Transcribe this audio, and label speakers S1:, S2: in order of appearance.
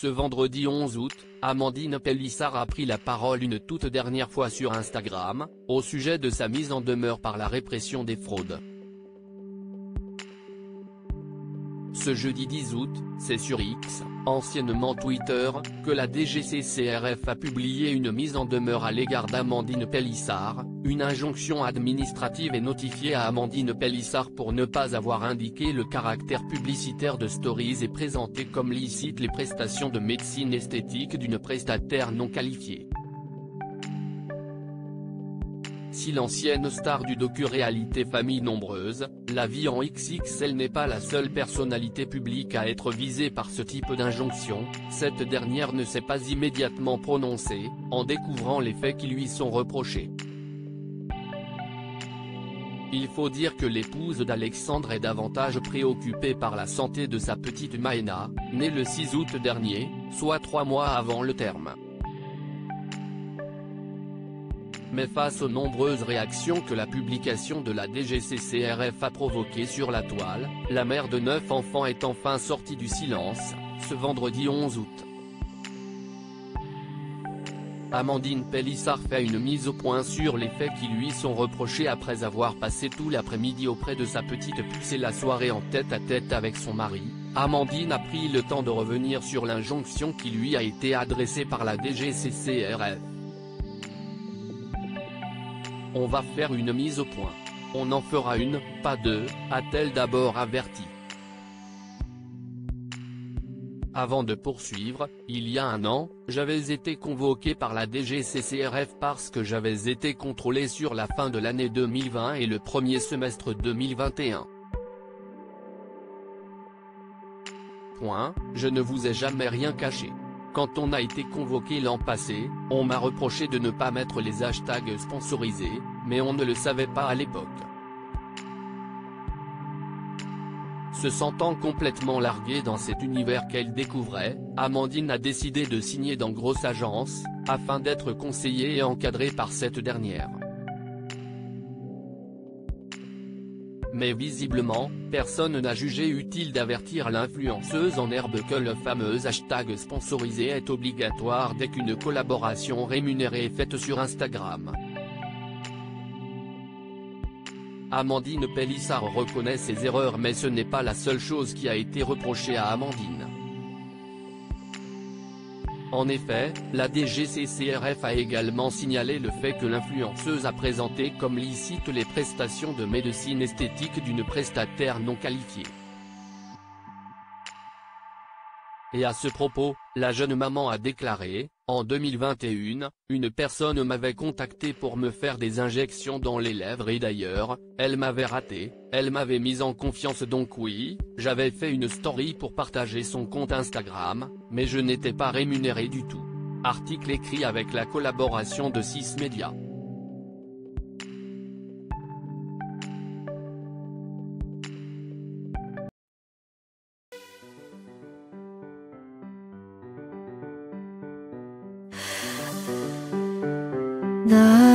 S1: Ce vendredi 11 août, Amandine Pélissard a pris la parole une toute dernière fois sur Instagram, au sujet de sa mise en demeure par la répression des fraudes. Ce jeudi 10 août, c'est sur X, anciennement Twitter, que la DGCCRF a publié une mise en demeure à l'égard d'Amandine Pélissard. Une injonction administrative est notifiée à Amandine Pélissard pour ne pas avoir indiqué le caractère publicitaire de stories et présenté comme licite les prestations de médecine esthétique d'une prestataire non qualifiée. Si l'ancienne star du docu-réalité Famille nombreuse, la vie en XXL n'est pas la seule personnalité publique à être visée par ce type d'injonction, cette dernière ne s'est pas immédiatement prononcée, en découvrant les faits qui lui sont reprochés. Il faut dire que l'épouse d'Alexandre est davantage préoccupée par la santé de sa petite Maëna, née le 6 août dernier, soit 3 mois avant le terme. Mais face aux nombreuses réactions que la publication de la DGCCRF a provoquées sur la toile, la mère de 9 enfants est enfin sortie du silence, ce vendredi 11 août. Amandine Pélissard fait une mise au point sur les faits qui lui sont reprochés après avoir passé tout l'après-midi auprès de sa petite puce et la soirée en tête-à-tête avec son mari. Amandine a pris le temps de revenir sur l'injonction qui lui a été adressée par la DGCCRF. On va faire une mise au point. On en fera une, pas deux, a-t-elle d'abord averti. Avant de poursuivre, il y a un an, j'avais été convoqué par la DGCCRF parce que j'avais été contrôlé sur la fin de l'année 2020 et le premier semestre 2021. Je ne vous ai jamais rien caché. Quand on a été convoqué l'an passé, on m'a reproché de ne pas mettre les hashtags sponsorisés, mais on ne le savait pas à l'époque. Se sentant complètement larguée dans cet univers qu'elle découvrait, Amandine a décidé de signer dans grosse agence, afin d'être conseillée et encadrée par cette dernière. Mais visiblement, personne n'a jugé utile d'avertir l'influenceuse en herbe que le fameux hashtag sponsorisé est obligatoire dès qu'une collaboration rémunérée est faite sur Instagram. Amandine Pélissard reconnaît ses erreurs mais ce n'est pas la seule chose qui a été reprochée à Amandine. En effet, la DGCCRF a également signalé le fait que l'influenceuse a présenté comme licite les prestations de médecine esthétique d'une prestataire non qualifiée. Et à ce propos, la jeune maman a déclaré, en 2021, une personne m'avait contacté pour me faire des injections dans les lèvres et d'ailleurs, elle m'avait raté, elle m'avait mise en confiance donc oui, j'avais fait une story pour partager son compte Instagram, mais je n'étais pas rémunéré du tout. Article écrit avec la collaboration de 6 médias.
S2: 나